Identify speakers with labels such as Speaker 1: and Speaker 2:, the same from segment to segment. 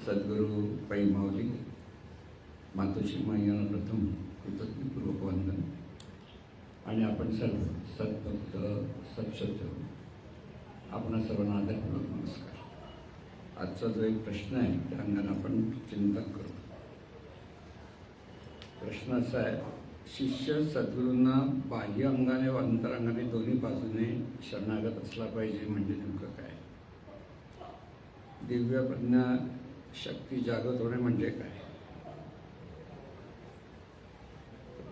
Speaker 1: सद्गुरू पै माऊली मातोश्री यांना प्रथम कृतज्ञपूर्वक वंदन आणि आपण सर्व सद्भक्त सत्सत्य आपणा सर्वांना आदरपूर्वक नमस्कार। आजचा जो एक प्रश्न आहे त्या अंगाने आपण चिंतन करू। प्रश्न असा आहे, शिष्य सद्गुरूंना बाह्य अंगाने व अंतरंगाने दोन्ही बाजूने शरणागत असला पाहिजे म्हणजे नेमकं काय? दिव्य प्रज्ञा शक्ती जागृत होणे म्हणजे काय?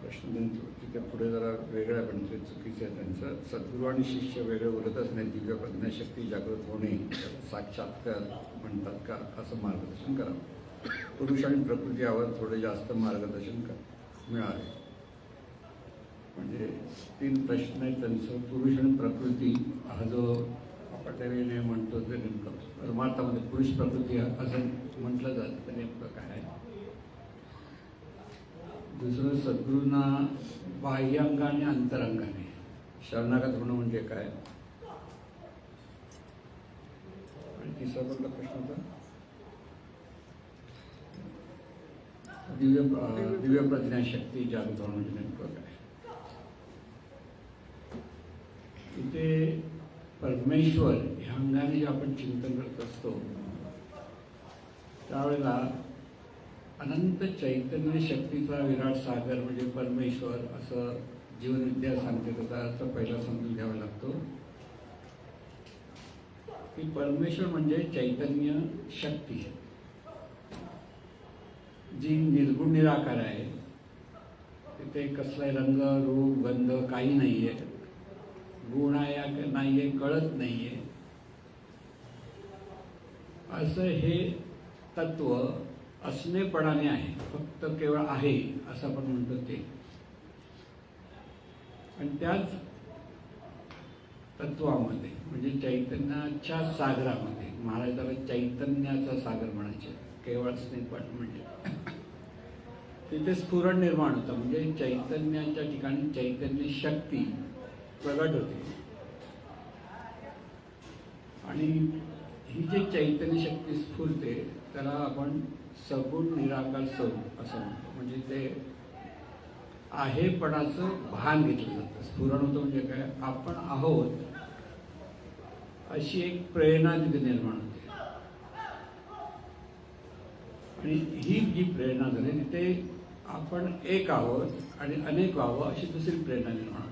Speaker 1: प्रश्न तिथे पुढे जरा वेगळा पण ते चुकीचं आहे त्यांचं। सद्गुरू आणि शिष्य वेगळे बोलतच नाही। दिव्य प्रज्ञा शक्ती जागृत होणे साक्षात्कार म्हणतात का असं मार्गदर्शन करावं। पुरुष आणि प्रकृती यावर थोडे जास्त मार्गदर्शन मिळाले। म्हणजे 3 प्रश्न आहेत त्यांचं। पुरुष आणि प्रकृती हा जो पटवीने म्हणतो ते नेमकं परमार्थामध्ये पुरुष प्रकृती असं म्हटलं जातं तर नेमकं काय आहे? दुसरं, सद्गुरूंना बाह्य अंगाने अंतरंगाने शरणागत होणं म्हणजे काय? आणि तिसरा कुठला प्रश्न होता? दिव्य प्रज्ञा शक्ती जागृत होणं म्हणजे नेमकं काय? इथे परमेश्वर ह्या अंगाने जे आपण चिंतन करत असतो त्यावेळेला अनंत चैतन्य शक्तीचा विराट सागर म्हणजे परमेश्वर असं जीवनविद्या सांगते। त्याचा अर्थ पहिला समजून घ्यावा लागतो की परमेश्वर म्हणजे चैतन्य शक्ती जी निर्गुण निराकार आहे। तिथे कसलाही रंग रूप गंध काही नाही आहे, गुण आहे नाही आहे कळत नाही आहे, असं हे तत्व असणेपणाने आहे, फक्त केवळ आहे असं आपण म्हणतो ते। आणि त्याच तत्वामध्ये म्हणजे चैतन्याच्या सागरामध्ये, महाराजाला चैतन्याचा सागर म्हणायचे, केवळ स्नेहपण म्हणजे तिथे स्फुरण निर्माण होतं। म्हणजे चैतन्याच्या ठिकाणी चैतन्य शक्ती प्रगट होते आणि ही जी चैतन्य शक्ती स्फुरते त्याला आपण सगुण निराकार स्वरूप असं म्हणतो। म्हणजे ते आहेपणाचं भान घेतलं जातं। स्फुरण होतं म्हणजे काय? आपण आहोत अशी एक प्रेरणा तिथे निर्माण होते आणि ही जी प्रेरणा झाली तिथे आपण एक आहोत आणि अनेक व्हावं अशी दुसरी प्रेरणा निर्माण होते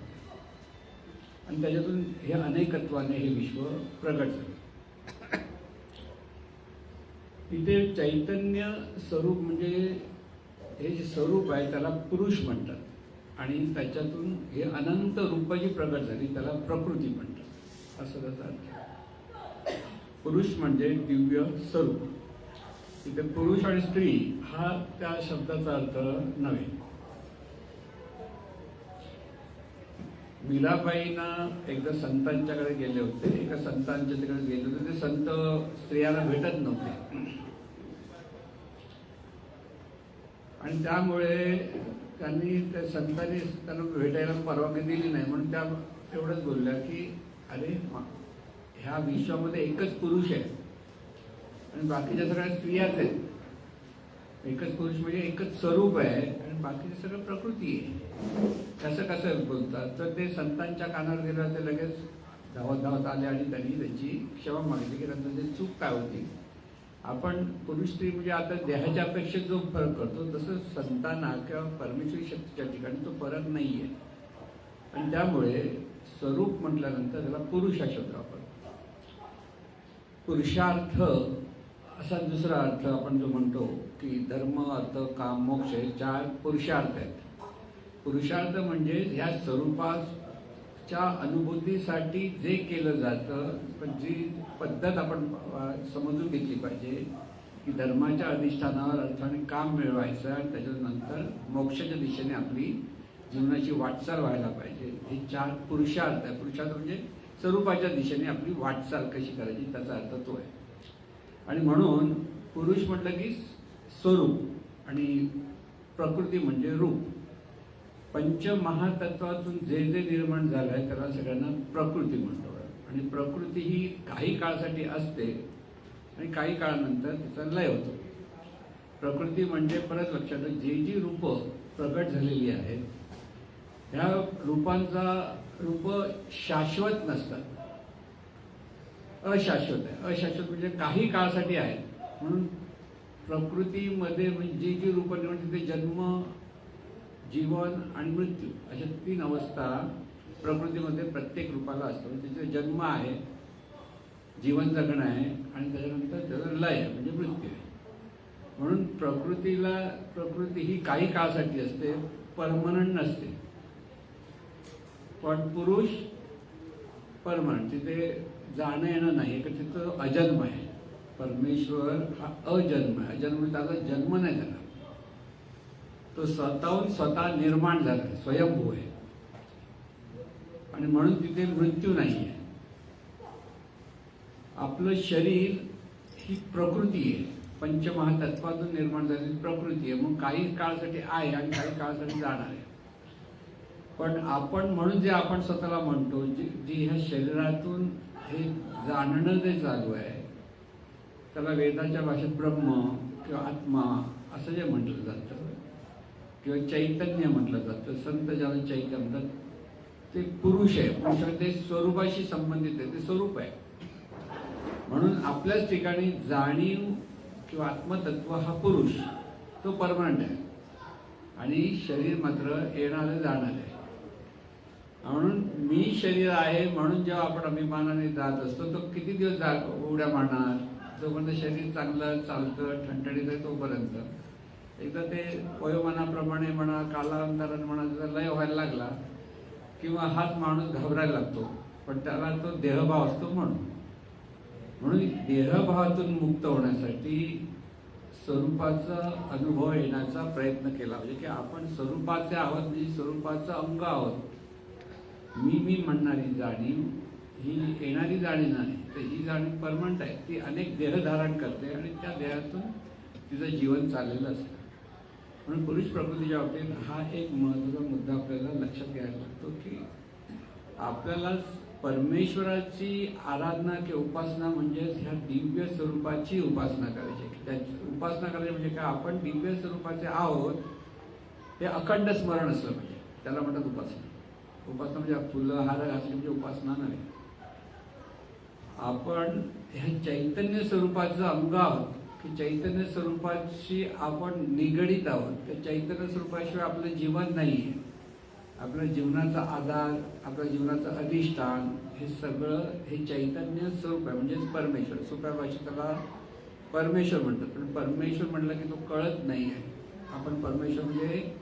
Speaker 1: आणि त्याच्यातून हे अनेकत्वाने हे विश्व प्रगट झाले। इथे चैतन्य स्वरूप म्हणजे हे जे स्वरूप आहे त्याला पुरुष म्हणतात आणि त्याच्यातून हे अनंत रूप जी प्रगट झाली त्याला प्रकृती म्हणतात असं त्याचा अर्थ। पुरुष म्हणजे दिव्य स्वरूप। इथे पुरुष आणि स्त्री हा त्या शब्दाचा अर्थ नव्हे। मीराबाईंना एकदा संतांच्याकडे गेले होते, एका संतांच्या तिकडे गेले होते। ते संत स्त्रियांना भेटत नव्हते आणि त्यामुळे त्यांनी त्या संतांनी त्यांना भेटायला परवानगी दिली नाही। म्हणून त्या एवढंच बोलल्या की अरे ह्या विश्वामध्ये एकच पुरुष आहे आणि बाकीच्या सगळ्या स्त्रियाच आहेत। एकच पुरुष म्हणजे एकच स्वरूप आहे आणि बाकीचं सगळं प्रकृती आहे। कसं कसं बोलतात? तर ते संतांच्या कानावर गेलं ते लगेच धावत धावत आले आणि त्यांनी त्यांची क्षमा मागितली की त्यांची चूक काय होती। आपण पुरुष स्त्री म्हणजे आता देहाच्या अपेक्षेत जो फरक करतो तसं संतांना किंवा परमेश्वरी शक्तीच्या ठिकाणी तो फरक नाही आहे आणि त्यामुळे स्वरूप म्हटल्यानंतर त्याला पुरुष हा शब्द वापरतो। पुरुषार्थ असा दुसरा अर्थ आपण जो म्हणतो की धर्म अर्थ काम मोक्ष हे 4 पुरुषार्थ आहेत। पुरुषार्थ म्हणजे ह्या स्वरूपाच्या अनुभूतीसाठी जे केलं जातं पण जी पद्धत आपण समजून घेतली पाहिजे की धर्माच्या अधिष्ठानावर अर्थाने काम मिळवायचं आणि त्याच्यानंतर मोक्षाच्या दिशेने आपली जीवनाची वाटचाल व्हायला पाहिजे। हे 4 पुरुषार्थ आहे। पुरुषार्थ म्हणजे स्वरूपाच्या दिशेने आपली वाटचाल कशी करायची त्याचा अर्थ तो आहे। आणि म्हणून पुरुष म्हटलं की स्वरूप आणि प्रकृती म्हणजे रूप। पंचमहातत्वातून जे जे निर्माण झालं आहे त्याला सगळ्यांना प्रकृती म्हणतो आणि प्रकृती ही काही काळासाठी असते आणि काही काळानंतर तिचा लय होतो। प्रकृती म्हणजे परत लक्षात जी जी रूपं प्रकट झालेली आहेत ह्या रूपांचा रूप शाश्वत नसतात, अशाश्वत आहे. अशाश्वत म्हणजे काही काळासाठी आहेत. म्हणून प्रकृतीमध्ये जी जी रूपं म्हणजे ते जन्म, जीवन आणि मृत्यू अशा 3 अवस्था प्रकृतीमध्ये प्रत्येक रूपाला असतो. त्याचा जन्म आहे, जीवन जगणं आहे आणि त्याच्यानंतर त्याचा लय आहे म्हणजे मृत्यू आहे. म्हणून प्रकृती ही काही काळासाठी असते, परमनंट नसते. पण पुरुष परमनंट, तिथे जाणं येणं नाही, तर तिथं अजन्म आहे. परमेश्वर हा अजन्म आहे. अजन्म त्याचा जन्म नाही झाला, तो स्वतःहून स्वतः निर्माण झाला, स्वयंभू आहे आणि म्हणून तिथे मृत्यू नाही आहे. आपलं शरीर ही प्रकृती आहे, पंचमहातत्वातून निर्माण झालेली प्रकृती आहे. मग काही काळासाठी आहे आणि काही काळासाठी जाणार आहे. पण आपण म्हणून जे आपण स्वतःला म्हणतो, जी ह्या शरीरातून हे जाणणं जे चालू आहे त्याला वेदाच्या भाषेत ब्रह्म किंवा आत्मा असं जे म्हटलं जातं किंवा चैतन्य म्हटलं जातं, संत ज्याला चैतन्य म्हणतात, ते पुरुष आहे. पुरुष ते स्वरूपाशी संबंधित आहे, ते स्वरूप आहे. म्हणून आपल्याच ठिकाणी जाणीव किंवा आत्मतत्व हा पुरुष, तो परमनंट आहे आणि शरीर मात्र येणारे जाणार आहे. म्हणून मी शरीर आहे म्हणून जेव्हा आपण अभिमानाने जात असतो तो किती दिवस उड्या मारणार? जोपर्यंत शरीर चांगलं चालतं, ठणठणीत आहे तोपर्यंत. एकदा ते वयोमानाप्रमाणे म्हणा, कालांतराने म्हणा, त्याचा लय व्हायला लागला किंवा हाच माणूस घाबरायला लागतो, पण त्याला तो देहभाव असतो. म्हणून देहभावातून मुक्त होण्यासाठी स्वरूपाचा अनुभव येण्याचा प्रयत्न केला पाहिजे की आपण स्वरूपाचे आहोत, म्हणजे स्वरूपाचं अंग आहोत. मी म्हणणारी जाणीव ही येणारी जाणीव नाही, तर ही जाणीव परमनंट आहे. ती अनेक देह धारण करते आणि त्या देहातून तिचं जीवन चाललेलं असतं. म्हणून पुरुष प्रकृतीच्या बाबतीत हा एक महत्त्वाचा मुद्दा आपल्याला लक्षात घ्यायला लागतो की आपल्याला परमेश्वराची आराधना किंवा उपासना म्हणजेच ह्या दिव्य स्वरूपाची उपासना करायची. त्याची उपासना करायची म्हणजे काय? आपण दिव्य स्वरूपाचे आहोत हे अखंड स्मरण असलं पाहिजे, त्याला म्हणतात उपासना. उपासना म्हणजे फुलं हार घातली म्हणजे उपासना नाही. आपण ह्या चैतन्य स्वरूपाचं अंग आहोत की चैतन्य स्वरूपाशी आपण निगडीत आहोत. त्या चैतन्य स्वरूपाशिवाय आपलं जीवन नाही आहे. आपल्या जीवनाचा आधार, आपल्या जीवनाचं अधिष्ठान हे सगळं हे चैतन्य स्वरूप आहे, म्हणजेच परमेश्वर. सोप्या भाषेत त्याला परमेश्वर म्हणतात. पण परमेश्वर म्हटलं की तो कळत नाही आहे. आपण परमेश्वर म्हणजे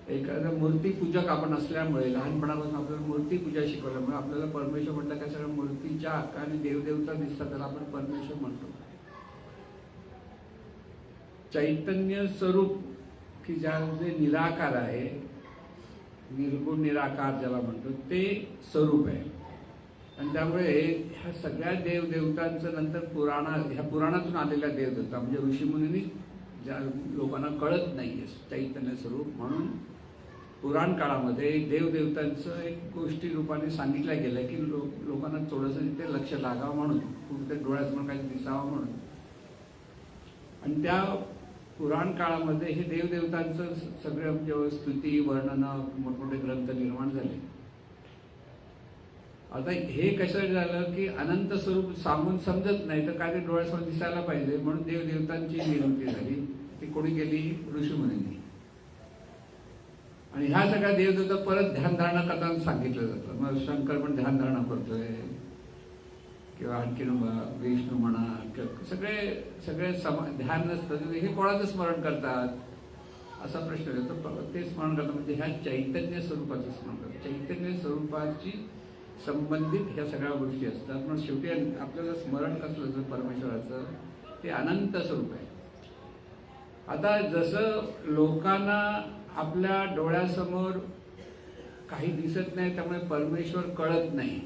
Speaker 1: एखादा मूर्तीपूजक आपण असल्यामुळे, लहानपणापासून आपल्याला मूर्तीपूजा शिकवल्यामुळे आपल्याला परमेश्वर म्हटलं का सगळ्या मूर्तीच्या आकाराने देवदेवता दिसतात, त्याला आपण परमेश्वर म्हणतो. चैतन्य स्वरूप की जे निराकार आहे, निर्गुण निराकार ज्याला म्हणतो, ते स्वरूप आहे. आणि त्यामुळे ह्या सगळ्या देवदेवतांचं नंतर ह्या पुराणातून आलेल्या देवदेवता म्हणजे ऋषीमुनींनी ज्या लोकांना कळत नाही चैतन्य स्वरूप, म्हणून पुराण काळामध्ये देवदेवतांचं एक गोष्टी रूपाने सांगितलं गेलं की लोकांना थोडंसं तिथे लक्ष लागावं म्हणून, कुठे डोळ्यासमोर काही दिसावं म्हणून. आणि त्या पुराण काळामध्ये हे देवदेवतांचं सगळं जेव्हा स्तुती वर्णनं मोठमोठे ग्रंथ निर्माण झाले. आता हे कसं झालं की अनंत स्वरूप सांगून समजत नाही, तर काय ते डोळ्यासमोर दिसायला पाहिजे म्हणून देवदेवतांची निर्मिती झाली. ती कोणी केली? ऋषीमुनींनी. आणि ह्या सगळ्या देवदेवता परत ध्यानधारणा करताना सांगितलं जातं. मग शंकर पण ध्यानधारणा करतोय किंवा आणखीन विष्णू म्हणा, सगळे ध्यान नसतं, हे कोणाचं स्मरण करतात असा प्रश्न येतो. ते स्मरण करतात म्हणजे ह्या चैतन्य स्वरूपाचं स्मरण करतात. चैतन्य स्वरूपाची संबंधित ह्या सगळ्या गोष्टी असतात. पण शेवटी आपल्याला स्मरण कसलं जर परमेश्वराचं, ते अनंत स्वरूप आहे. आता जसं लोकांना आपल्या डोळ्यासमोर काही दिसत नाही त्यामुळे परमेश्वर कळत नाही,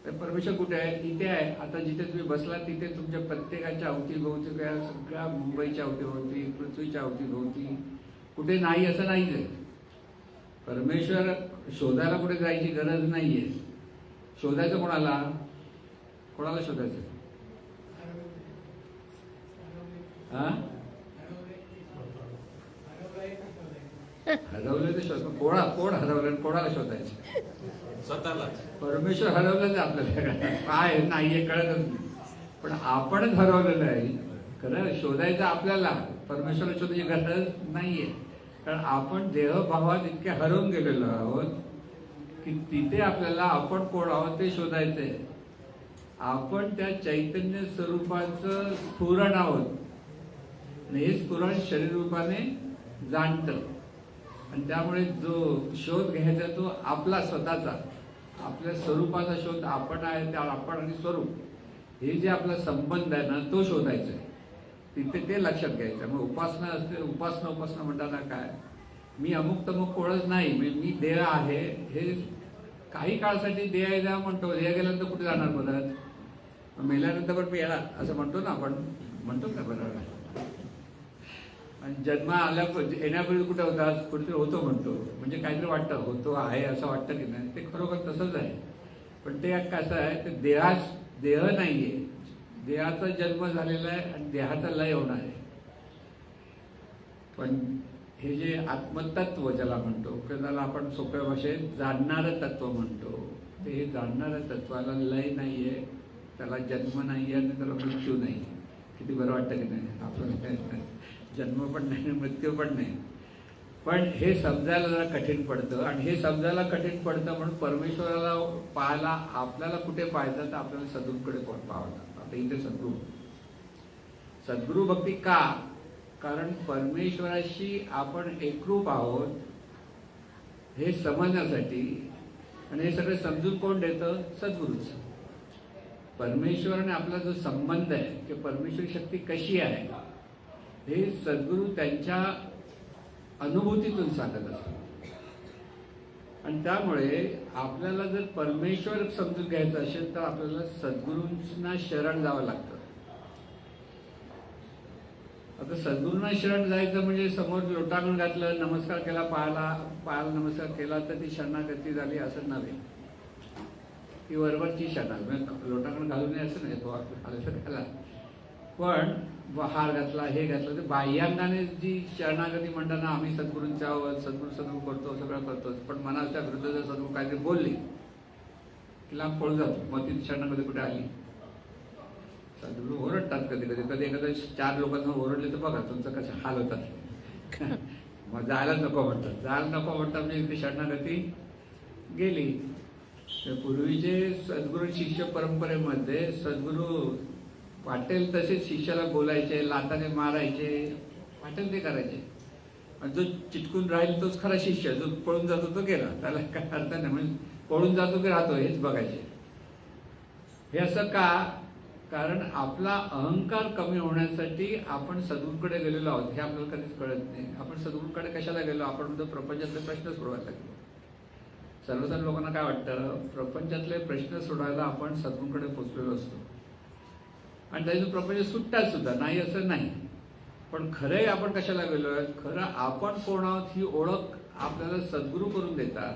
Speaker 1: तर परमेश्वर कुठे आहे? इथे आहे. आता जिथे तुम्ही बसला तिथे तुमच्या प्रत्येकाच्या अवतीभोवती, काय सगळ्या मुंबईच्या अवतीभोवती, पृथ्वीच्या अवतीभोवती कुठे नाही असं नाहीच आहे. परमेश्वर शोधायला कुठे जायची गरज नाहीये. शोधायचं कोणाला शोधायचं? हा, हरवलं ते शोध, कोण हरवलं आणि कोणाला शोधायचं?
Speaker 2: स्वतःला.
Speaker 1: परमेश्वर हरवलंच आपल्याला, काय नाहीये कळतच नाही. पण आपणच हरवलेलं आहे. खरं शोधायचं आपल्याला, परमेश्वराला शोधायची गरज नाहीये. कारण आपण देहभावात इतके हरवून गेलेलो आहोत की तिथे आपल्याला आपण कोण आहोत ते शोधायचंय. आपण त्या चैतन्य स्वरूपाचं स्फुरण आहोत. आणि हे स्फुरण शरीर रूपाने जाणतं. आणि त्यामुळे जो शोध घ्यायचा तो आपला स्वतःचा, आपल्या स्वरूपाचा शोध आपण आहे. त्या आपण आणि स्वरूप हे जे आपला संबंध आहे ना, तो शोधायचा आहे. तिथे ते लक्षात घ्यायचं. मग उपासना असते, उपासना म्हणताना काय, मी अमुक तमुक कोणच नाही, मी देह आहे. हे काही काळासाठी देह म्हणतो. देह गेल्यानंतर कुठे जाणार परत? मेल्यानंतर पण मी येणार असं म्हणतो ना आपण, म्हणतो ना बरोबर. आणि जन्म येण्यापूर्वी कुठे होता, कुठेतरी होतो म्हणतो. म्हणजे काहीतरी वाटतं, होतो आहे असं वाटतं की नाही, ते खरोखर तसंच आहे. पण ते कसं आहे, ते देह नाहीये. देहाचा जन्म झालेला आहे आणि देहाचा लय होणार आहे. पण हे जे आत्मतत्व ज्याला म्हणतो, त्याला आपण सोप्या भाषेत जाणणारं तत्व म्हणतो, ते हे जाणणाऱ्या तत्वाला लय नाहीये, त्याला जन्म नाहीये आणि त्याला मृत्यू नाही. किती बरं वाटतं की नाही? आपण जन्म पण नाही, मृत्यू पण नाही. पण हे समजायला जरा कठीण पडतं. आणि हे समजायला कठीण पडतं म्हणून परमेश्वराला पाहायला आपल्याला कुठे पाहायचं, तर आपल्याला सद्गुरूकडे पाहावं. आता इथे सद्गुरू भक्ती का? कारण परमेश्वराशी आपण एकरूप आहोत हे समजण्यासाठी. आणि हे सगळं समजून कोण देतं? सद्गुरूच. परमेश्वराने आपला जो संबंध आहे की परमेश्वरी शक्ती कशी आहे हे सद्गुरू त्यांच्या अनुभूतीतून सांगत असतात. आणि त्यामुळे आपल्याला जर परमेश्वर समजून घ्यायचं असेल तर आपल्याला सद्गुरूंना शरण जावं लागतं. आता सद्गुरूंना शरण जायचं म्हणजे समोर लोटांगण घातलं, नमस्कार केला, पायाला नमस्कार केला तर ती शरणागती झाली असं नव्हे. ती वरवरची शरणागती, लोटांगण घालू नये असं नाही, तो आलं घाला. पण हार घातला, हे घातलं, तर बाह्यांगाने जी शरणागती म्हणताना आम्ही सद्गुरूंच्या आहोत, सद्गुरू करतो, सगळं करतो, पण मनाच्या विरुद्ध जर सद्गुरू काहीतरी बोलले की लांब पळून जातो. मग ती शरणागती कुठे आली? सद्गुरू ओरडतात कधी एखाद्या 4 लोकांना ओरडले तर बघा तुमचं कसं हाल होतात. मग जायलाच नको म्हणतात म्हणजे ती शरणागती गेली. पूर्वीचे सद्गुरू शिष्य परंपरेमध्ये सद्गुरू वाटेल तसे शिष्याला बोलायचे, लाताने मारायचे, वाटेल ते करायचे. आणि जो चिटकून राहील तोच खरा शिष्य, जो पळून जातो तो गेला. त्याला काय अर्थ नाही. म्हणजे पळून जातो की राहतो हेच बघायचे. हे असं का? कारण आपला अहंकार कमी होण्यासाठी आपण सद्गुरूकडे गेलेलो आहोत हे आपल्याला कधीच कळत नाही. आपण सद्गुरूकडे कशाला गेलो? आपण प्रपंचातले प्रश्न सोडवायला लागलो. सर्वसाधारण लोकांना काय वाटतं, प्रपंचातले प्रश्न सोडवायला आपण सद्गुरूकडे पोचलेलो असतो आणि त्याचं प्रपंच सुटतात सुद्धा नाही असं नाही. पण खरंही आपण कशाला गेलोय? खरं आपण कोण आहोत ही ओळख आपल्याला सद्गुरू करून देतात.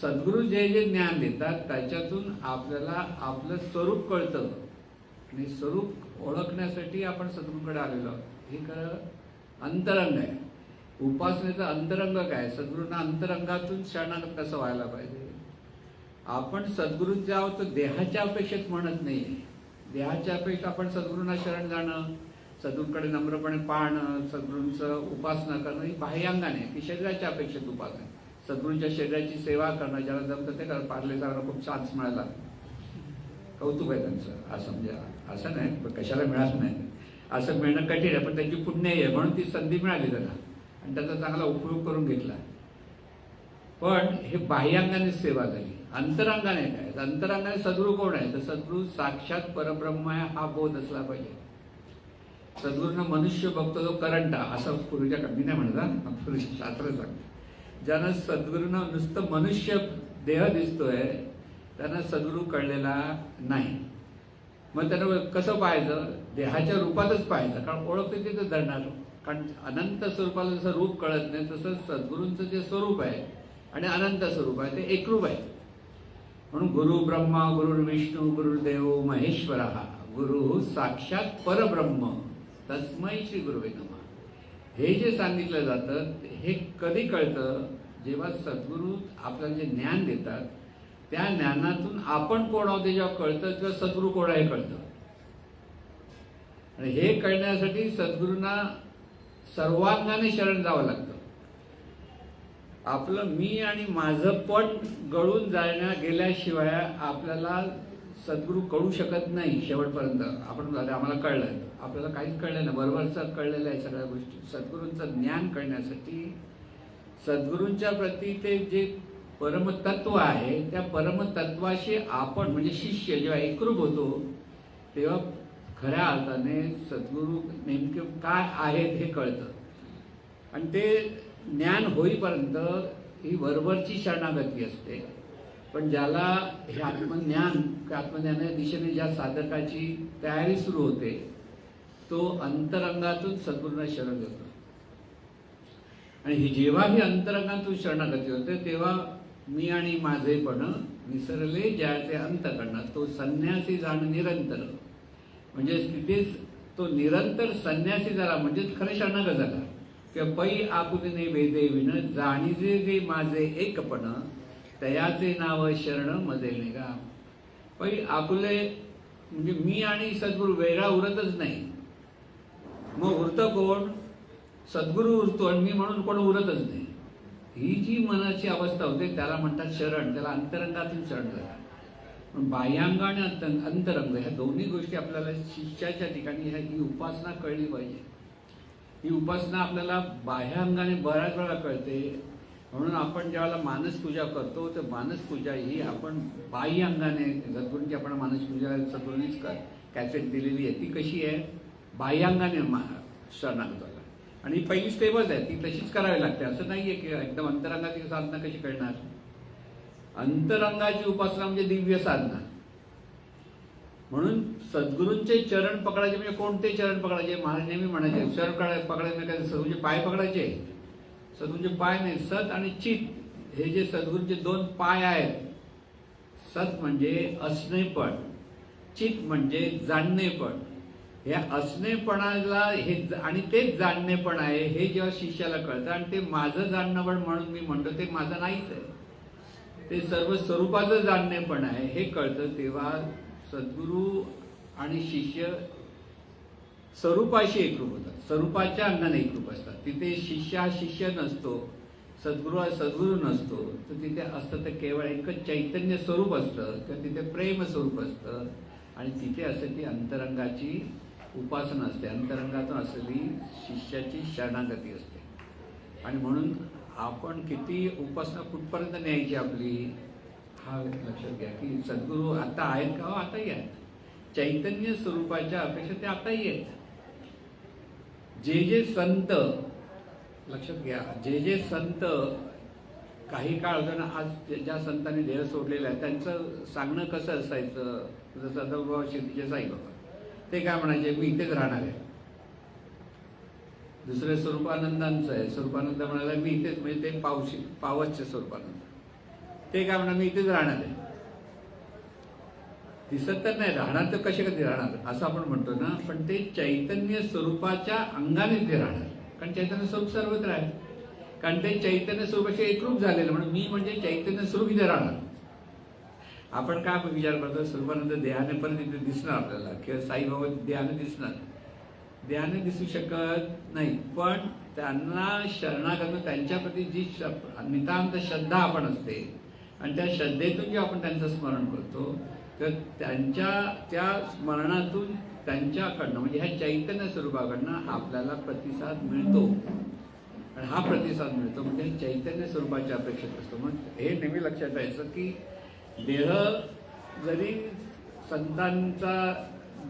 Speaker 1: सद्गुरू जे ज्ञान देतात त्याच्यातून आपल्याला आपलं स्वरूप कळतं. आणि स्वरूप ओळखण्यासाठी आपण सद्गुरूकडे आलेलो आहोत. हे खरं अंतरंग आहे. उपासनेचं अंतरंग काय? सद्गुरूंना अंतरंगातून शरणागत कसं व्हायला पाहिजे. आपण सद्गुरूंचे आहोत तर देहाच्या अपेक्षेत म्हणत नाही. देहाच्या अपेक्षा आपण सद्गुरूंना शरण जाणं, सद्गुरूकडे नम्रपणे पाहणं, सद्गुरूंचं उपासना करणं ही बाह्यांगाने की शरीराच्या अपेक्षेत उपासना. सद्गुरूंच्या शरीराची सेवा करणं, ज्याला जमतं ते करणं. पार्ले साहेबांना खूप चान्स मिळाला, कौतुक आहे त्यांचं. असं म्हणजे असं नाही कशाला मिळत नाही, असं मिळणं कठीण आहे, पण त्यांची पुण्य आहे म्हणून ती संधी मिळाली त्याला आणि त्याचा चांगला उपयोग करून घेतला. पण हे बाह्यांगाने सेवा झाली. अंतरंगाने काय? अंतरंगाने सद्गुरू कोण आहे? तर सद्गुरू साक्षात परब्रह्म आहे हा बोध असला पाहिजे. सद्गुरूंना मनुष्य बघतो तो करंटा असं पूर्वीच्या मी नाही म्हणता, पूर्वी शास्त्र सांगतं. ज्यांना सद्गुरूंना नुसतं मनुष्य देह दिसतोय त्यांना सद्गुरू कळलेला नाही. मग त्यांना कसं पाहायचं? देहाच्या रूपातच पाहायचं, कारण ओळखते तिथं धरणार. कारण अनंत स्वरूपाला जसं रूप कळत नाही तसं सद्गुरूंचं जे स्वरूप आहे आणि अनंत स्वरूप आहे ते एकरूप आहे. म्हणून गुरु ब्रह्मा गुरुर्विष्णू गुरुर्देव महेश्वरः गुरु साक्षात परब्रह्म तस्मै श्री गुरुवे नमः. हे जे सांगितलं जातं हे कधी कळतं, जेव्हा सद्गुरू आपल्याला जे ज्ञान देतात त्या ज्ञानातून आपण कोण आहोत ते जेव्हा कळतं किंवा सद्गुरू कोण आहे कळतं. आणि हे कळण्यासाठी सद्गुरूंना सर्वांगाने शरण जावं लागतं. आपलं मी आणि माझं पण गळून गेल्याशिवाय आपल्याला सद्गुरू कळू शकत नाही शेवटपर्यंत. आपण झालं आम्हाला कळलं, आपल्याला काहीच कळलं नाही, बरोबरच कळलेलं आहे सगळ्या गोष्टी. सद्गुरूंचं ज्ञान कळण्यासाठी सद्गुरूंच्या प्रती ते जे परमतत्व आहे त्या परमतत्वाशी आपण म्हणजे शिष्य जेव्हा एकरूप होतो तेव्हा खऱ्या अर्थाने सद्गुरू नेमके काय आहेत हे कळतं. आणि ते ज्ञान होईपर्यंत ही वरवरची शरणागती असते. पण ज्याला हे आत्मज्ञानाच्या दिशेने ज्या साधकाची तयारी सुरू होते तो अंतरंगातून सद्गुरूंना शरण जातो. आणि जेव्हा ही अंतरंगातून शरणागती होते तेव्हा मी आणि माझेपण निसरले ज्याचे अंतकरणात तो संन्यासी जाण निरंतर. म्हणजे तिथेच तो निरंतर संन्यासी झाला म्हणजे खरं शरणागत झाला. किंवा पै आपुले वेदे विण जाणीजे जे माझे एकपण तयाचे नाव शरण मजे निगा. पै आपुले म्हणजे मी आणि सद्गुरू वेगळा उरतच नाही. मग उरतं कोण? सद्गुरू उरतो आणि मी म्हणून कोण उरतच नाही. ही जी मनाची अवस्था होते त्याला म्हणतात शरण, त्याला अंतरंगातून शरण झाला. पण बाह्यांग आणि अंतरंग ह्या दोन्ही गोष्टी आपल्याला शिष्याच्या ठिकाणी ही उपासना कळली पाहिजे. ही उपासना आपल्याला बाह्यांगाने बऱ्याच वेळा कळते. म्हणून आपण ज्यावेळेला मानसपूजा करतो तर मानसपूजा ही आपण बाह्य अंगाने सद्गुरूंची आपण मानसपूजा सद्गुरूंनीच कॅसेट दिलेली आहे ती कशी आहे? बाह्यांगाने शरणागत झाला. आणि ही पहिली स्टेपच आहे, ती तशीच करावी लागते. असं नाहीये की एकदम अंतरंगाची साधना कशी करणार. अंतरंगाची उपासना म्हणजे दिव्य साधना. म्हणून सद्गुरूंचे चरण पकडायचे म्हणजे कोणते चरण पकडायचे? महाराज नेहमी म्हणायचे चरण पकडायचे म्हणजे काय सद्गुरूंचे पाय पकडायचे? सद्गुरूंचे पाय नाही, सत आणि चित हे जे सद्गुरूंचे दोन पाय आहेत. सत म्हणजे असणेपण, चित म्हणजे जाणणेपण. या असणेपणाला हे आणि तेच जाणणेपण आहे हे जेव्हा शिष्याला कळतं आणि ते माझं जाणणेपण म्हणून मी म्हणतो ते माझं नाहीच आहे, ते सर्व स्वरूपाचं जाणणेपण आहे हे कळतं. तेव्हा सद्गुरू आणि शिष्य स्वरूपाशी एकरूप होतात, स्वरूपाच्या अंगाने एकरूप असतात. तिथे शिष्य हा शिष्य नसतो, सद्गुरू हा सद्गुरू नसतो. तर तिथे असतं तर केवळ एकच चैतन्य स्वरूप असतं किंवा तिथे प्रेम स्वरूप असतं. आणि तिथे असं ती अंतरंगाची उपासना असते, अंतरंगातून असलेली शिष्याची शरणागती असते. आणि म्हणून आपण किती उपासना कुठपर्यंत न्यायची आपली हा लक्षात घ्या की सद्गुरू आता आहेत का? आताही आहेत. चैतन्य स्वरूपाच्या अपेक्षा ते आताही आहेत. जे संत लक्षात घ्या, जे संत काही काळ होतं ना, आज ज्या संतांनी देह सोडलेला आहे त्यांचं सांगणं कसं असायचं? जसं सदाभाऊ शिर्डीचे साईबाबा ते काय म्हणायचे, मी इथेच राहणार आहे. दुसरे स्वरूपानंदांचं आहे, स्वरूपानंद म्हणाला मी इथेच, म्हणजे ते पावसचे स्वरूपानंद, ते काय म्हणा मी इथेच राहणार आहे. दिसत तर नाही, राहणार तर कसे कधी राहणार असं आपण म्हणतो ना, पण ते चैतन्य स्वरूपाच्या अंगाने ते राहणार. कारण चैतन्य स्वरूप सर्वत्र आहे, कारण ते चैतन्य स्वरूपाशी एकरूप झालेलं. म्हणून मी म्हणजे चैतन्य स्वरूप इथे राहणार. आपण काय विचार करतो स्वरूपानंद देहाने परत इथे दिसणार आपल्याला किंवा साईबाबा देहाने दिसणार, देहाने दिसू शकत नाही. पण त्यांना शरणागत त्यांच्याप्रती जी नितांत श्रद्धा आपण असते आणि त्या श्रद्धेतून जे आपण त्यांचं स्मरण करतो तर त्यांच्या त्या स्मरणातून त्यांच्याकडनं म्हणजे ह्या चैतन्य स्वरूपाकडनं आपल्याला प्रतिसाद मिळतो. आणि हा प्रतिसाद मिळतो म्हणजे चैतन्य स्वरूपाच्या अपेक्षित असतो. म्हणून हे नेहमी लक्षात यायचं की देह जरी संतांचा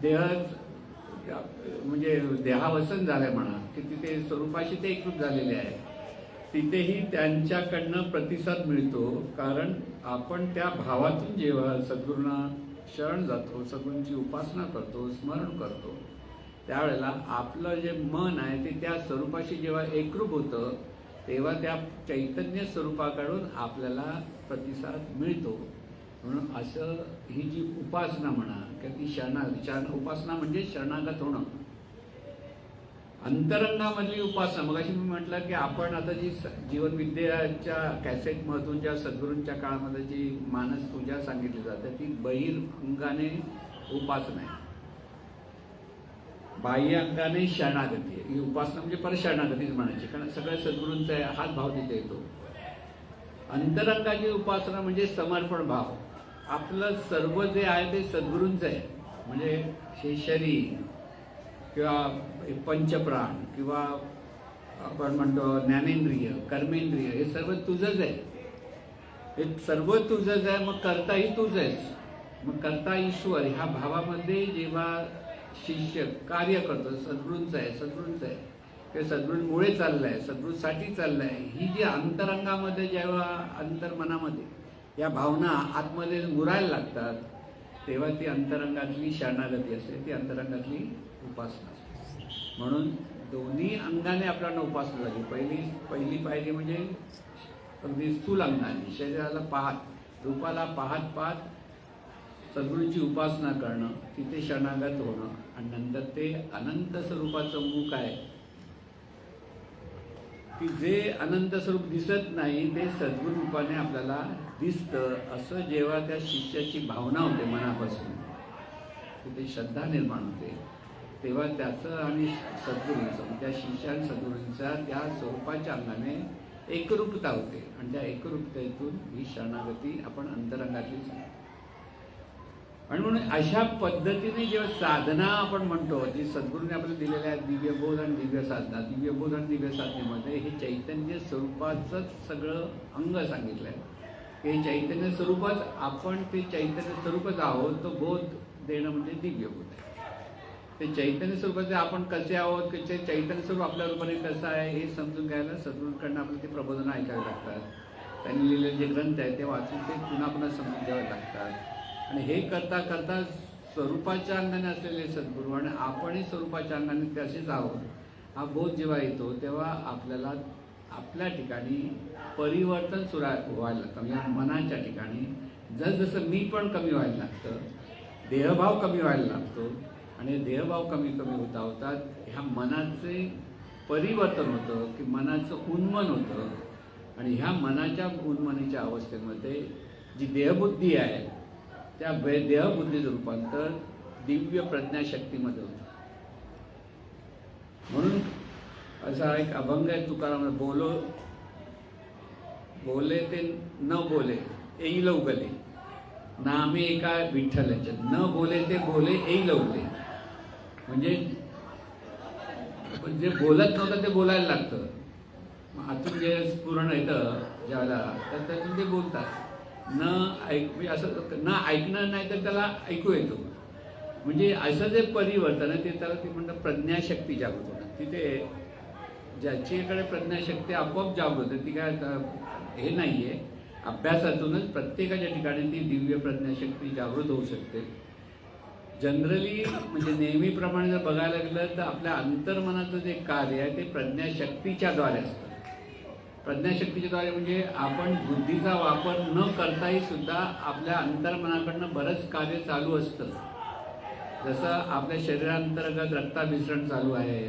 Speaker 1: देह म्हणजे देहावसन झालंय म्हणा की तिथे स्वरूपाशी ते एकरूप झालेले आहे, तिथेही त्यांच्याकडनं प्रतिसाद मिळतो. कारण आपण त्या भावातून जेव्हा सद्गुरूंना शरण जातो, सद्गुरूंची उपासना करतो, स्मरण करतो, त्यावेळेला आपलं जे मन आहे ते त्या स्वरूपाशी जेव्हा एकरूप होतं तेव्हा त्या चैतन्य स्वरूपाकडून आपल्याला प्रतिसाद मिळतो. म्हणून असं ही जी उपासना म्हणा किंवा ती उपासना म्हणजे शरणागत होणं अंतरंगामधली उपासना, मगाशी मी म्हटलं की आपण आता जी जीवन विद्याच्या कॅसेटमधून ज्या सद्गुरूंच्या काळामध्ये जी मानस पूजा सांगितली जाते ती बहिरंगाने उपासना आहे, बाह्य अंगाने शरणागती आहे. ही उपासना म्हणजे परत शरणागतीच म्हणायची, कारण सगळ्या सद्गुरूंचा आहे हाच भाव तिथे येतो. अंतरंगाची उपासना म्हणजे समर्पण भाव. आपलं सर्व जे आहे ते सद्गुरूंचं आहे, म्हणजे हे शरीर किंवा पंचप्राण किंवा आपण म्हणतो ज्ञानेंद्रिय कर्मेंद्रिय हे सर्व तुझंच आहे. हे सर्व तुझंच आहे, मग करताही तूच आहेस. मग करता ईश्वर ह्या भावामध्ये जेव्हा शिष्य कार्य करतो, सद्गुरूंचं आहे सद्गुरूंचं आहे ते सद्गुरूंमुळे चाललंय, सद्गुरूसाठी चाललंय, ही जी अंतरंगामध्ये जेव्हा अंतर्मनामध्ये या भावना आतमध्ये मुरायला लागतात तेव्हा ती अंतरंगातली शरणागती असते, ती अंतरंगातली उपासना असते. म्हणून दोन्ही अंगाने आपल्याला उपासना झाली. पहिली पायरी म्हणजे अगदी स्थूल अंगाने शरीराला पाहत, रूपाला पाहत पाहत सद्गुरूंची उपासना करणं, तिथे शरणागत होणं, आणि नंतर ते अनंत स्वरूपाचं मुख आहे की जे अनंत स्वरूप दिसत नाही ते सद्गुरू रूपाने आपल्याला दिसतं. असं जेव्हा त्या शिष्याची भावना होते मनापासून, तिथे श्रद्धा निर्माण होते, तेव्हा त्याचं आणि सद्गुरूंचं, त्या शिष्या आणि सद्गुरूंच्या त्या स्वरूपाच्या अंगाने एकरूपता होते, आणि त्या एकरूपतेतून ही शरणागती आपण अंतरंगातली सांगतो. आणि म्हणून अशा पद्धतीने जेव्हा साधना आपण म्हणतो, जी सद्गुरूंनी आपल्याला दिलेल्या दिव्यबोध आणि दिव्य साधना, दिव्यबोध आणि दिव्य साधनेमध्ये हे चैतन्य स्वरूपाचंच सगळं अंग सांगितलं आहे. हे चैतन्य स्वरूपच आपण, ते चैतन्य स्वरूपच आहोत, तो बोध देणं म्हणजे दिव्यबोध आहे. ते चैतन्य स्वरूपाचे आपण कसे आहोत, की चैतन्य स्वरूप आपल्या रूपाने कसं आहे हे समजून घ्यायला सद्गुरूंकडनं आपल्याला ते प्रबोधनं ऐकावे लागतात. त्यांनी लिहिलेले जे ग्रंथ आहेत ते वाचून ते पुन्हा पुन्हा समजून घ्यावे लागतात. आणि हे करता करता स्वरूपाच्या अंगाने असलेले सद्गुरू आणि आपणही स्वरूपाच्या अंगाने तसेच आहोत हा बोध जेव्हा येतो तेव्हा आपल्याला आपल्या ठिकाणी परिवर्तन व्हायला लागतं. म्हणजे मनाच्या ठिकाणी जसजसं मी पण कमी व्हायला लागतं, देहभाव कमी व्हायला लागतो, आणि देहभाव कमी कमी होता होता ह्या मनाचे परिवर्तन होतं की मनाचं उन्मन होतं. आणि ह्या मनाच्या उन्मनीच्या अवस्थेमध्ये जी देहबुद्धी आहे त्या देहबुद्धीचं रूपांतर दिव्य प्रज्ञाशक्तीमध्ये होतं. म्हणून असा एक अभंग आहे तुकाराम, बोले ते न बोले येई लवगले, नामे एका विठ्ठलाच्या, न बोले ते बोले येई लवगले. म्हणजे जे बोलत नव्हतं ते बोलायला लागतं. आतून जे स्फुरण येतं ज्याला तर त्यातून ते बोलतात. म्हणजे असं न ऐकणं नाही तर त्याला ऐकू येतो. म्हणजे असं जे परिवर्तन आहे ते त्याला ती म्हणतात प्रज्ञाशक्ती जागृत होणं. तिथे ज्याच्याकडे प्रज्ञाशक्ती आपोआप जागृत होते, ती काय हे नाही आहे, अभ्यासातूनच प्रत्येकाच्या ठिकाणी ती दिव्य प्रज्ञाशक्ती जागृत होऊ शकते. जनरली म्हणजे नेहमीप्रमाणे जर बघायला गेलं तर आपल्या अंतर्मनाचं जे कार्य आहे ते प्रज्ञाशक्तीच्या द्वारे असतं. प्रज्ञाशक्तीच्या द्वारे म्हणजे आपण बुद्धीचा वापर न करताही सुद्धा आपल्या अंतर्मनाकडनं बरंच कार्य चालू असतं. जसं आपल्या शरीरांतर्गत रक्ताभिसरण चालू आहे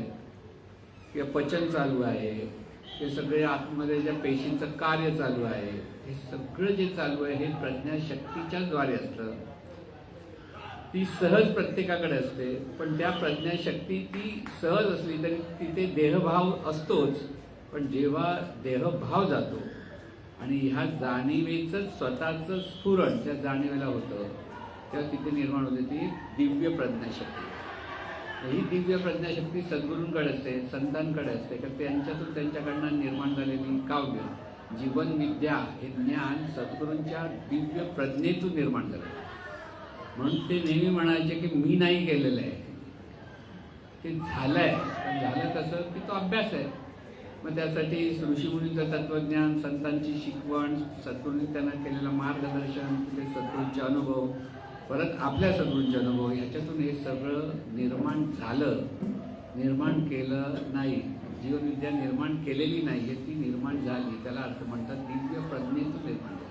Speaker 1: किंवा पचन चालू आहे, हे सगळे आतमध्ये ज्या पेशींचं कार्य चालू आहे, हे सगळं जे चालू आहे हे प्रज्ञाशक्तीच्याच द्वारे असतं. ती सहज प्रत्येकाकडे असते, पण त्या प्रज्ञाशक्ती ती सहज असली तरी तिथे देहभाव असतोच. पण जेव्हा देहभाव जातो आणि ह्या जाणीवेचं स्वतःचं स्फुरण त्या जाणीवेला होतं तेव्हा तिथे निर्माण होते ती दिव्य प्रज्ञाशक्ती. ही दिव्य प्रज्ञाशक्ती सद्गुरूंकडे असते, संतांकडे असते, कारण त्यांच्यातून त्यांच्याकडनं निर्माण झालेली काव्य जीवनविद्या हे ज्ञान सद्गुरूंच्या दिव्य प्रज्ञेतून निर्माण झालं. म्हणून ते नेहमी म्हणायचे की मी नाही केलेलं आहे, ते झालंय. पण झालं कसं की तो अभ्यास आहे. मग त्यासाठी ऋषीमुनींचं तत्वज्ञान, संतांची शिकवण, सद्गुरूंनी त्यांना केलेलं मार्गदर्शन, ते सद्गुरूंचे अनुभव, परत आपल्या सद्गुरूंचे अनुभव, याच्यातून हे सगळं निर्माण झालं. निर्माण केलं नाही, जीवनविद्या निर्माण केलेली नाही आहे, ती निर्माण झाली. त्याला अर्थ म्हणतात दिव्य प्रज्ञेतून निर्माण झाली.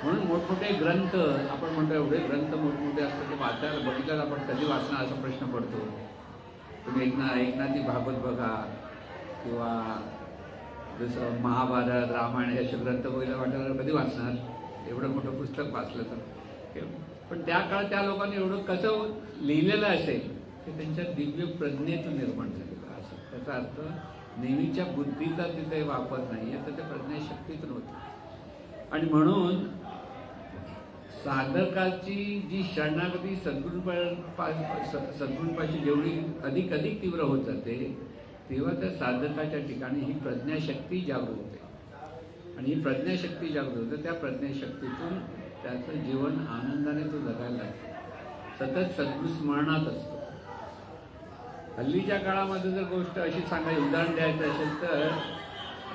Speaker 1: म्हणून मोठमोठे ग्रंथ आपण म्हणतो, एवढे ग्रंथ मोठमोठे असतात ते वाचायला बघितल्यावर आपण कधी वाचणार असा प्रश्न पडतो. तुम्ही एकनाथी भागवत बघा किंवा जसं महाभारत रामायण हे असे ग्रंथ बघायला वाटायला कधी वाचणार, एवढं मोठं पुस्तक वाचलं तर. पण त्या काळात त्या लोकांनी एवढं कसं लिहिलेलं असेल ते त्यांच्या दिव्य प्रज्ञेतून निर्माण झालेलं असं. त्याचा अर्थ नेहमीच्या बुद्धीचा तिथे वापर नाही आहे, तर ते प्रज्ञाशक्तीतून होतं. आणि म्हणून साधकाची जी शरणागती सद्गुरूंपाशी जेवढी अधिक अधिक तीव्र होत जाते तेव्हा त्या साधकाच्या ठिकाणी ही प्रज्ञाशक्ती जागृत होते. आणि ही प्रज्ञाशक्ती जागृत होते, त्या प्रज्ञाशक्तीतून त्याचं जीवन आनंदाने तो जगायला लागतो, सतत सद्गुरू स्मरणात असतो. हल्लीच्या काळामध्ये जर गोष्ट अशी सांगायची, उदाहरण द्यायचं असेल तर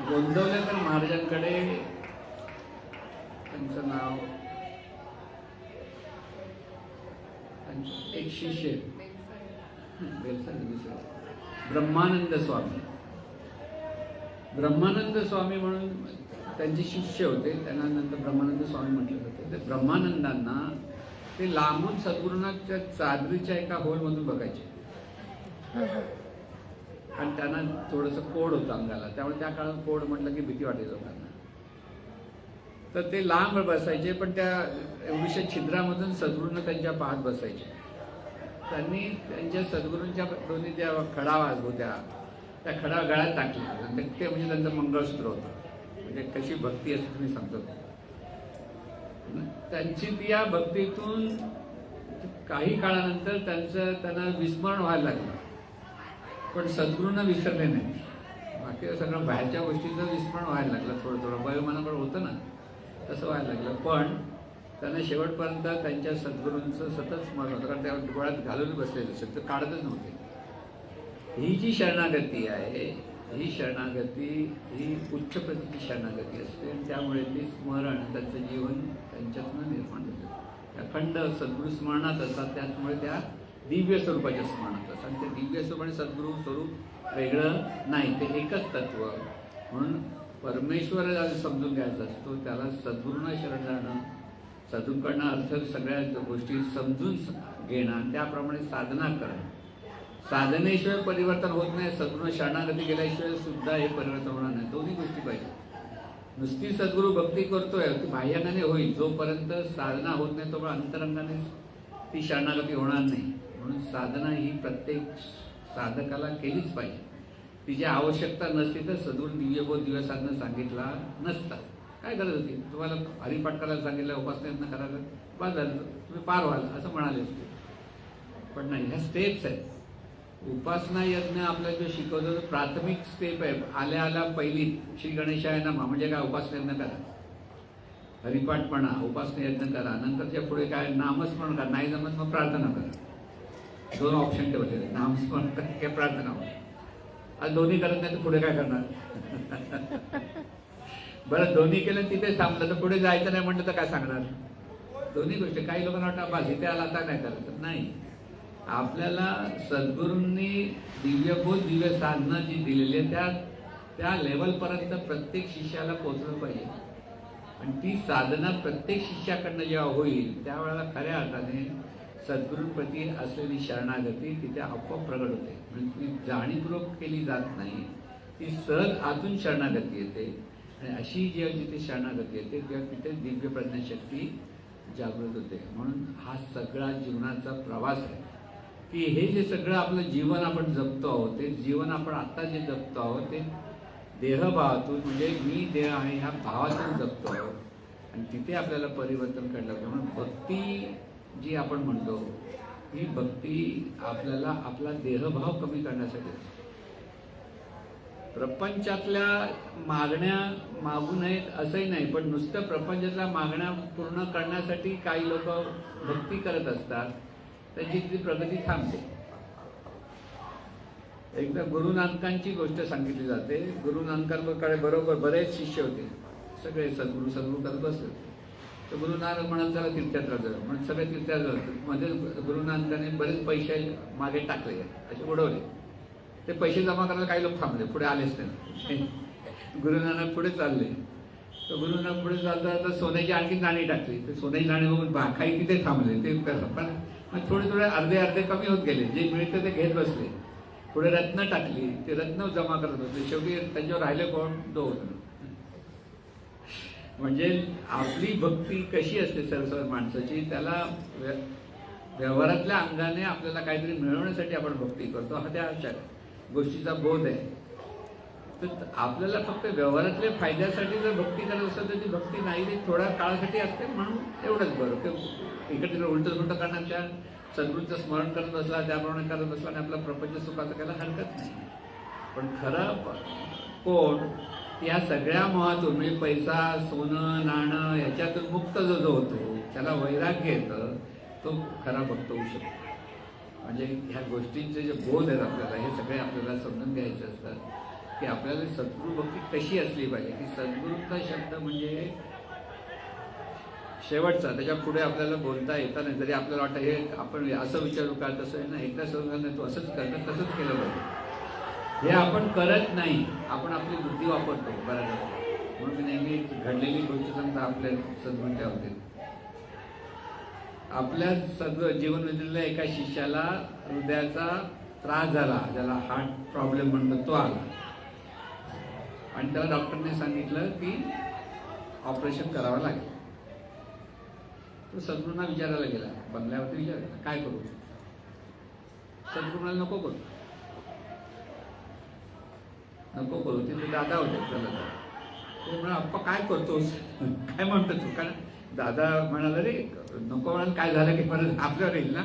Speaker 1: गोंदवलेकर महाराजांकडे त्यांचं नाव एक शिष्य ब्रह्मानंद स्वामी. ब्रह्मानंद स्वामी म्हणून त्यांचे शिष्य होते, त्यांना नंतर ब्रह्मानंद स्वामी म्हटलं जातं. ते ब्रह्मानंदांना ते लांबून सद्गुरूंच्या चादरीच्या एका होलमधून बघायचे. आणि त्यांना थोडंसं कोड होतं अंगाला, त्यामुळे त्या काळात कोड म्हटलं की भीती वाटायची लोकांना. तर ते लांब बसायचे, पण त्या एवढ्याशा छिद्रामधून सद्गुरूंना त्यांच्या पाहत बसायचे. त्यांनी त्यांच्या सद्गुरूंच्या दोन्ही त्या खडा होत्या, त्या खडा गळ्यात टाकल्या. ते म्हणजे त्यांचं मंगळसूत्र होतं. म्हणजे कशी भक्ती असं तुम्ही सांगतो. त्यांची या भक्तीतून काही काळानंतर त्यांना विस्मरण व्हायला लागलं, पण सद्गुरूंना विसरले नाही. बाकी सगळं बाहेरच्या गोष्टीचं विस्मरण व्हायला लागलं, थोडं थोडं वयोमानाकडे होतं ना तसं व्हायला लागलं. पण त्यांना शेवटपर्यंत त्यांच्या सद्गुरूंचं सतत स्मरण होतं, कारण त्या डोळ्यात घालून बसलेले शब्द काढतच नव्हते. ही जी शरणागती आहे, ही शरणागती ही उच्च प्रतीची शरणागती असते, आणि त्यामुळे ते स्मरण त्यांचं जीवन त्यांच्यातून निर्माण होतं. त्या अखंड सद्गुरू स्मरणात असतात, त्याचमुळे त्या दिव्य स्वरूपाच्या स्मरणात असतात. आणि ते दिव्य स्वरूप आणि सद्गुरू स्वरूप वेगळं नाही, ते एकच तत्व. म्हणून परमेश्वर समजून घ्यायचा असतो, त्याला सद्गुरूंना शरण जाणं, सद्गुरूंकडनं अर्थ सगळ्या गोष्टी समजून घेणं, त्याप्रमाणे साधना करणं. साधनेशिवाय परिवर्तन होत नाही, सद्गुरू शरणागती गेल्याशिवाय सुद्धा हे परिवर्तन होणार नाही. दोन्ही गोष्टी पाहिजे. नुसती सद्गुरू भक्ती करतोय ती बाह्यांगाने होईल, जोपर्यंत साधना होत नाही तोपर्यंत अंतरंगाने ती शरणागती होणार नाही. म्हणून साधना ही प्रत्येक साधकाला केलीच पाहिजे. तिची आवश्यकता नसती तर सद्गुरू दिव्यबोध दिव्य साधना सांगितला नसता. काय गरज होती? तुम्हाला हरिपाठ करायला सांगितलं, उपासना करायला, बस झालं, तुम्ही पार व्हाल असं म्हणाले असते. पण नाही, ह्या स्टेप्स आहेत. उपासना यज्ञ आपल्याला जो शिकवतो तो प्राथमिक स्टेप आहे. आल्या आल्या पहिली श्री गणेशाय नमः म्हणजे काय, उपासना यज्ञ करा, हरिपाठ म्हणा, उपासना यज्ञ करा. नंतरच्या पुढे काय, नामस्मरण करा. नाही जमत मग प्रार्थना करा. दोन ऑप्शन ठेवले, नामस्मरण करा किंवा प्रार्थना. आज दोन्ही करत नाही तर पुढे काय करणार? बरं, दोन्ही केलं तिथेच थांबलं तर पुढे जायचं नाही म्हटलं तर काय सांगणार? दोन्ही गोष्टी. काही लोकांना वाटतं बस इथे आला आता नाही करत. नाही, आपल्याला सद्गुरूंनी दिव्यबोध दिव्य साधना जी दिलेली आहे त्या लेवलपर्यंत प्रत्येक शिष्याला पोहोचलं पाहिजे. आणि ती साधना प्रत्येक शिष्याकडनं जेव्हा होईल त्यावेळेला खऱ्या अर्थाने सद्गुरूंप्रती असलेली शरणागती तिथे आपोआप प्रगट होते. म्हणजे ती जाणीवपूर्वक केली जात नाही, ती सहज आतून शरणागती येते. आणि अशी जेव्हा जिथे शरणागती येते तेव्हा तिथे दिव्य प्रज्ञाशक्ती जागृत होते. म्हणून हा सगळा जीवनाचा प्रवास आहे की हे जे सगळं आपलं जीवन आपण जगतो आहोत, ते जीवन आपण आता जे जगतो आहोत ते देहभावातून, म्हणजे मी देह आहे ह्या भावातून जगतो आहोत. आणि तिथे आपल्याला परिवर्तन करायला लागतं. म्हणून भक्ती जी आपण म्हणतो ही भक्ती आपल्याला आपला देहभाव कमी करण्यासाठी असते. प्रपंचातल्या मागण्या मागू नयेत असंही नाही, पण नुसतं प्रपंचातल्या मागण्या पूर्ण करण्यासाठी काही लोक भक्ती करत असतात, त्यांची ती प्रगती थांबते. एकदा गुरु नानकांची गोष्ट सांगितली जाते. गुरु नानकांकडे बरोबर बरेच शिष्य होते, सगळे सद्गुरू करत बसले. तर गुरु नानक म्हणाल चला तीर्थयात्रा जाऊ म्हणून सगळे तीर्थयात्रा जातात. मध्ये गुरु नानकांनी बरेच पैसे मागे टाकले, असे उडवले. ते पैसे जमा करायला काही लोक थांबले, पुढे आलेच नाही. गुरु नानक पुढे चालले. तर गुरु नानक पुढे चालता सोन्याची आणखी नाणी टाकली. ते सोन्याची नाणी बघून काही तिथे थांबले. ते पण थोडे थोडे अर्धे कमी होत गेले. जे मिळतं ते घेत बसले. पुढे रत्न टाकली, ते रत्न जमा करत होते, शेवटी त्यांच्यावर राहिले कोण? दोन. म्हणजे आपली भक्ती कशी असते सरसर माणसाची, त्याला व्यवहारातल्या अंगाने आपल्याला काहीतरी मिळवण्यासाठी आपण भक्ती करतो, हा त्या गोष्टीचा बोध आहे. तर आपल्याला फक्त व्यवहारातल्या फायद्यासाठी जर भक्ती करत असेल तर ती भक्ती नाही, ती थोड्या काळासाठी असते, म्हणून एवढंच बरं. ते इकडे तिकडे उलटं सुलटं करण्याच्या सद्गुरूंचं स्मरण करत बसला, त्याप्रमाणे करत बसला आणि आपला प्रपंच सुखाचा करायला हरकत नाही. पण खरं कोण या सगळ्या मोहातून, म्हणजे पैसा, सोनं, नाणं ह्याच्यातून मुक्त जो होतो, त्याला वैराग्य येतं, तो खरा भक्त होऊ शकतो. म्हणजे ह्या गोष्टींचे जे बोध आहेत आपल्याला, हे सगळे आपल्याला समजून घ्यायचे असतात की आपल्याला सद्गुरू भक्ती कशी असली पाहिजे. की सद्गुरूचा शब्द म्हणजे शेवटचा, त्याच्या पुढे आपल्याला बोलता येता नाही. जरी आपल्याला वाटतं हे आपण असं विचारू का, तसं आहे ना, एकदा समजलं नाही, तू असंच करतं, तसंच केलं पाहिजे, हे आपण करत नाही. आपण आपली बुद्धी वापरतो बऱ्याच. म्हणून मी नेहमी घडलेली गोष्ट सांगता आपल्या सद्गुरूंच्या होते. आपल्या जीवनविधीतल्या एका शिष्याला हृदयाचा त्रास झाला, ज्याला हार्ट प्रॉब्लेम म्हणतो, तो आला आणि त्याला डॉक्टरने सांगितलं की ऑपरेशन करावं लागेल. तो सद्गुरूंना विचारायला गेला, बंगल्यावरती विचारायला, काय करू? सद्गुरूंना नको करू, नको करू. तिथे दादा होते, चला ते म्हणा, अप्पा काय करतोस, काय म्हणतो तू? कारण दादा म्हणाला, रे नको म्हणाल, काय झालं की परत आपल्यावर येईल ना.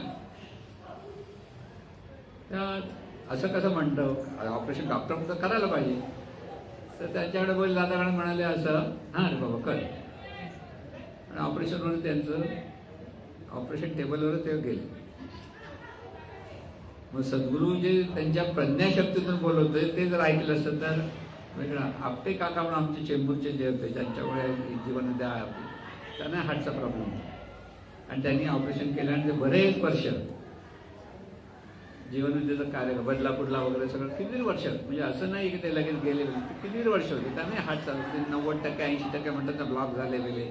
Speaker 1: असं कसं म्हणतो, ऑपरेशन डॉक्टर तर करायला पाहिजे. तर त्यांच्याकडे बोल, दादा म्हणाले असं, हां रे बाबा कर. आणि ऑपरेशनवर त्यांचं ऑपरेशन टेबलवर ते गेले. मग सद्गुरू जे त्यांच्या प्रज्ञाशक्तीतून बोलवतोय ते जर ऐकलं असतं तर वेगळा. आपटे काका म्हणून आमचे चेंबूरचे जे होते, ज्यांच्यामुळे जीवनमध्ये आहे आपली, त्यांना हार्टचा प्रॉब्लेम होता आणि त्यांनी ऑपरेशन केलं आणि ते बरेच वर्ष जीवनविद्येचं कार्य, बदलापूरला वगैरे सगळं किती वर्ष, म्हणजे असं नाही की ते लगेच गेले, किती वर्ष होते त्यांनी हार्टचा 90% 80% म्हणतात ना ब्लॉक झाले गेले,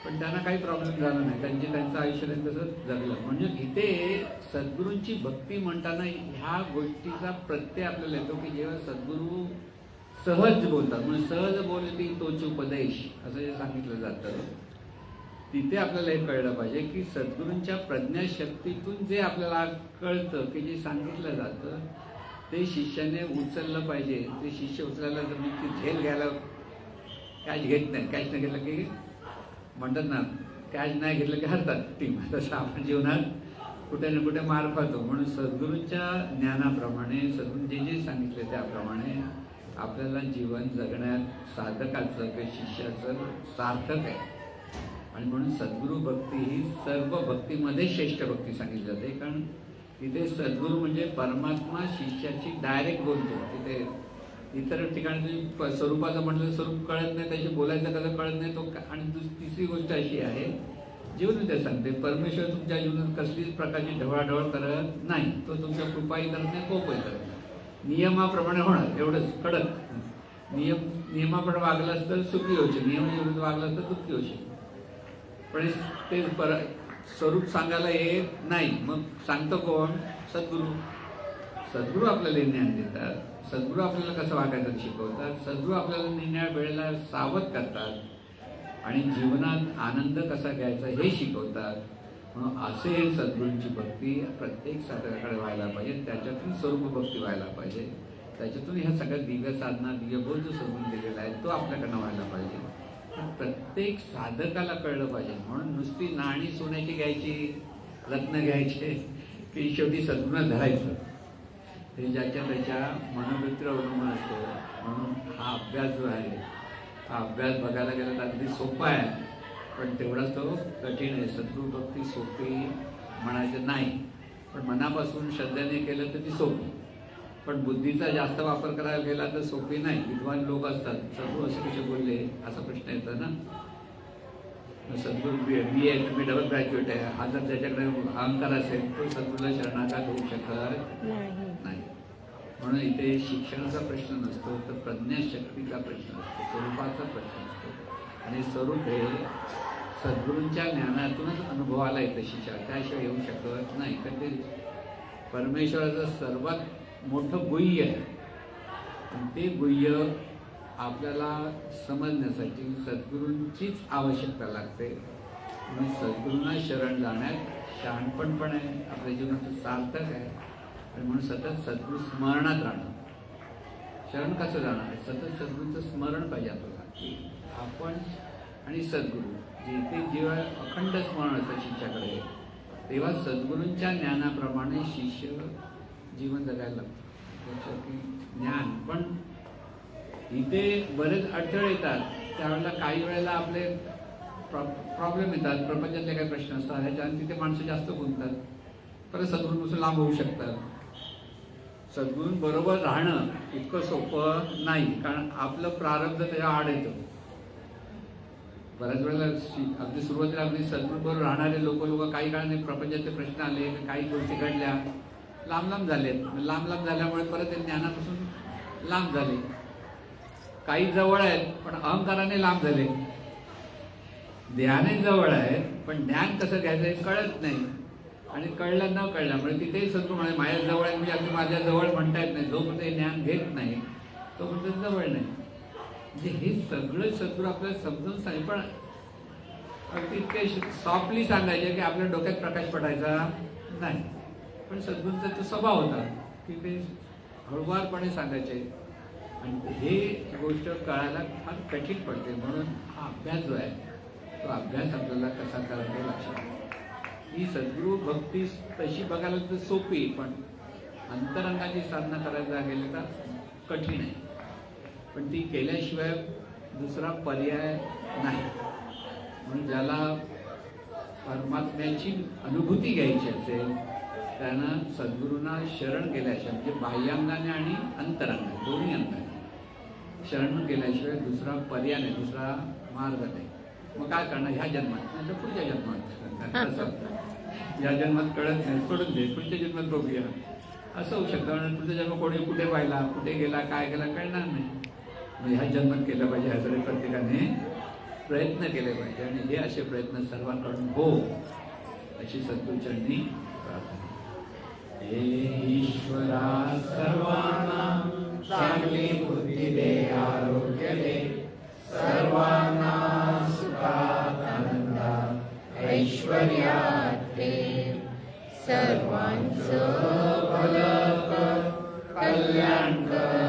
Speaker 1: पण त्यांना काही प्रॉब्लेम झाला नाही. त्यांचं आयुष्य तसं जगलं. म्हणजे इथे सद्गुरूंची भक्ती म्हणताना ह्या गोष्टीचा प्रत्यय आपल्याला येतो की जेव्हा सद्गुरू सहज बोलतात, म्हणजे सहज बोलती तोच उपदेश असं जे सांगितलं जातं, तिथे आपल्याला हे कळलं पाहिजे की सद्गुरूंच्या प्रज्ञाशक्तीतून जे आपल्याला कळतं की जे सांगितलं जातं ते शिष्याने उचललं पाहिजे. ते शिष्य उचलायला जर मी ती झेल घ्यायला कॅश घेत नाही, कॅश नाही घेतलं की म्हणतात ना, कॅश नाही घेतलं की हरतात टीम. तसं आपण जीवनात कुठे ना कुठे मार खातो. म्हणून सद्गुरूंच्या ज्ञानाप्रमाणे, सद्गुरू जे जे सांगितले त्याप्रमाणे आपल्याला जीवन जगण्यात साधकाचं किंवा शिष्याचं सार्थक आहे. आणि म्हणून सद्गुरू भक्ती ही सर्व भक्तीमध्ये श्रेष्ठ भक्ती सांगितली जाते. कारण तिथे सद्गुरू म्हणजे परमात्मा शिष्याची डायरेक्ट बोलतो. तिथे इतर ठिकाणी स्वरूपाचं म्हटलं स्वरूप कळत नाही, त्याशी बोलायचं कसं कळत नाही तो. आणि तिसरी गोष्ट अशी आहे, जीवनविद्या सांगते, परमेश्वर तुमच्या जीवनात कसलीच प्रकारची ढवळाढवळ करत नाही. तो तुमच्या कृपाही करत नाही, कोपही करत नाही. नियमाप्रमाणे होणार, एवढंच कडक. नियमाप्रमाणे वागलं असतं तर सुखी होशील, नियमाविरुद्ध वागलं असतं तर दुःखी होशील. पण ते स्वरूप सांगायला येत नाही. मग सांगतो कोण? सद्गुरू. सद्गुरू आपल्याला ज्ञान देतात, सद्गुरू आपल्याला कसं वागायचं शिकवतात, सद्गुरू आपल्याला निर्णय वेळेला सावध करतात आणि जीवनात आनंद कसा घ्यायचा हे शिकवतात. म्हणून असे सद्गुरूंची भक्ती प्रत्येक साधकाकडे व्हायला पाहिजे. त्याच्यातून स्वरूप भक्ती व्हायला पाहिजे. त्याच्यातून ह्या सगळ्या दिव्य साधना, दिव्यबोध जो समजून दिलेला आहे तो आपल्याकडनं व्हायला पाहिजे. प्रत्येक साधकाला कळलं पाहिजे. म्हणून नुसती नाणी सोन्याची घ्यायची, रत्न घ्यायचे की शेवटी सद्गुरूंना धरायचं, हे ज्याच्या त्याच्या मनोवृत्तीवर अवलंबून असतो. म्हणून हा अभ्यास जो आहे, हा अभ्यास बघायला गेला तर अगदी सोपा आहे, पण तेवढाच तो कठीण आहे. सद्गुरू भक्ती सोपी म्हणायचं नाही, पण मनापासून श्रद्धेने केलं तर ती सोपी. पण बुद्धीचा जास्त वापर करायला गेला तर सोपी नाही. विद्वान लोक असतात, सद्गुरू असे कसे बोलले असा प्रश्न येतो ना. सद्गुरू बी आहे, तुम्ही डबल ग्रॅज्युएट आहे, हा जर त्याच्याकडे अहंकार असेल तो सद्गुरूला शरणागत होऊ शकत नाही. म्हणून इथे शिक्षणाचा प्रश्न नसतो, तर प्रज्ञाशक्तीचा प्रश्न असतो, स्वरूपाचा प्रश्न असतो. आणि स्वरूप हे सद्गुरूंच्या ज्ञानातूनच अनुभवाला येतं शिष्याला, त्याशिवाय येऊ शकत नाही. तर ते परमेश्वराचं सर्वात मोठं गुह्य आहे. आणि ते गुह्य आपल्याला समजण्यासाठी सद्गुरूंचीच आवश्यकता लागते. म्हणून सद्गुरूंना शरण जाण्यात शहाणपण पण आहे, आपल्या जीवनाचं सार्थक आहे. आणि म्हणून सतत सद्गुरू स्मरणात राहणं. शरण कसं जाणार? सतत सद्गुरूंचं स्मरण पाहिजे आपल्याला, की आपण आणि सद्गुरू जिथे जेव्हा अखंड स्मरण असतं शिष्याकडे, तेव्हा सद्गुरूंच्या ज्ञानाप्रमाणे शिष्य जीवन जगायला लागतं. त्याचं की ज्ञान पण इथे बरेच अडथळे येतात. त्यावेळेला काही वेळेला आपले प्रॉब्लेम येतात, प्रपंचातले काही प्रश्न असतात, ह्याच्यानं तिथे माणसं जास्त गुंततात, परत सद्गुरूंपासून लांब होऊ शकतात. सद्गुरूंबरोबर राहणं इतकं सोपं नाही, कारण आपलं प्रारब्ध त्याच्या आड येतं. बऱ्याच वेळेला अगदी सुरुवातीला अगदी सद्गुरूंबरोबर राहणारे लोक काही काळाने प्रपंचाचे प्रश्न आले, काही गोष्टी घडल्या, लांब झालेत. लांब झाल्यामुळे परत ते ज्ञानापासून लांब झाले. काही जवळ आहेत पण अहंकाराने लांब झाले. ध्याने जवळ आहेत पण ज्ञान कसं घ्यायचं हे कळत नाही. आणि कळलं न कळल्यामुळे तिथेही सद्गुरू म्हणाले माझ्या जवळ आहे, म्हणजे अगदी माझ्या जवळ म्हणता येत नाही. जोपर्यंत हे ज्ञान घेत नाही तोपर्यंत जवळ नाही. म्हणजे हे सगळं सद्गुरू आपल्याला समजून सांगे, पण अगदी इतके सॉफ्टली सांगायचे की आपल्या डोक्यात प्रकाश पडायचा नाही. पण सद्गुरूंचा तो स्वभाव होता की ते हळुवारपणे सांगायचे. आणि हे गोष्ट कळायला फार कठीण पडते. म्हणून हा अभ्यास जो आहे तो अभ्यास आपल्याला कसा करायचा लक्षात. ही सद्गुरू भक्ती तशी बघायला तर सोपी, पण अंतरंगाची साधना करायला गेली तर कठीण आहे. पण ती केल्याशिवाय दुसरा पर्याय नाही. म्हणून ज्याला परमात्म्याची अनुभूती घ्यायची असेल त्यानं सद्गुरूंना शरण केल्याशिवाय, म्हणजे बाह्यांगाने आणि अंतरंगाने दोन्ही अंगाने शरण केल्याशिवाय दुसरा पर्याय नाही, दुसरा मार्ग नाही. मग काय करणार? ह्या जन्मात नाही तर पुढच्या जन्मात. या जन्मात कळत नाही, सोडून दे, पुढच्या जन्मात बघूया असं होऊ शकतं. म्हणून पुढचा जन्म कोणी कुठे पाहिला, कुठे गेला, काय गेला कळणार नाही. मग ह्या जन्मात केलं पाहिजे, ह्यासाठी प्रत्येकाने प्रयत्न केले पाहिजे. आणि हे असे प्रयत्न सर्वांकडून हो अशी सद्गुरूचरणी प्रार्थना. हे ईश्वरा सर्वांना चांगली बुद्धी दे, आरोग्य दे, सर्वांना सुखात आनंदात ऐश्वर्यात ठेव, सर्वांचं भलं कर, कल्याण कर.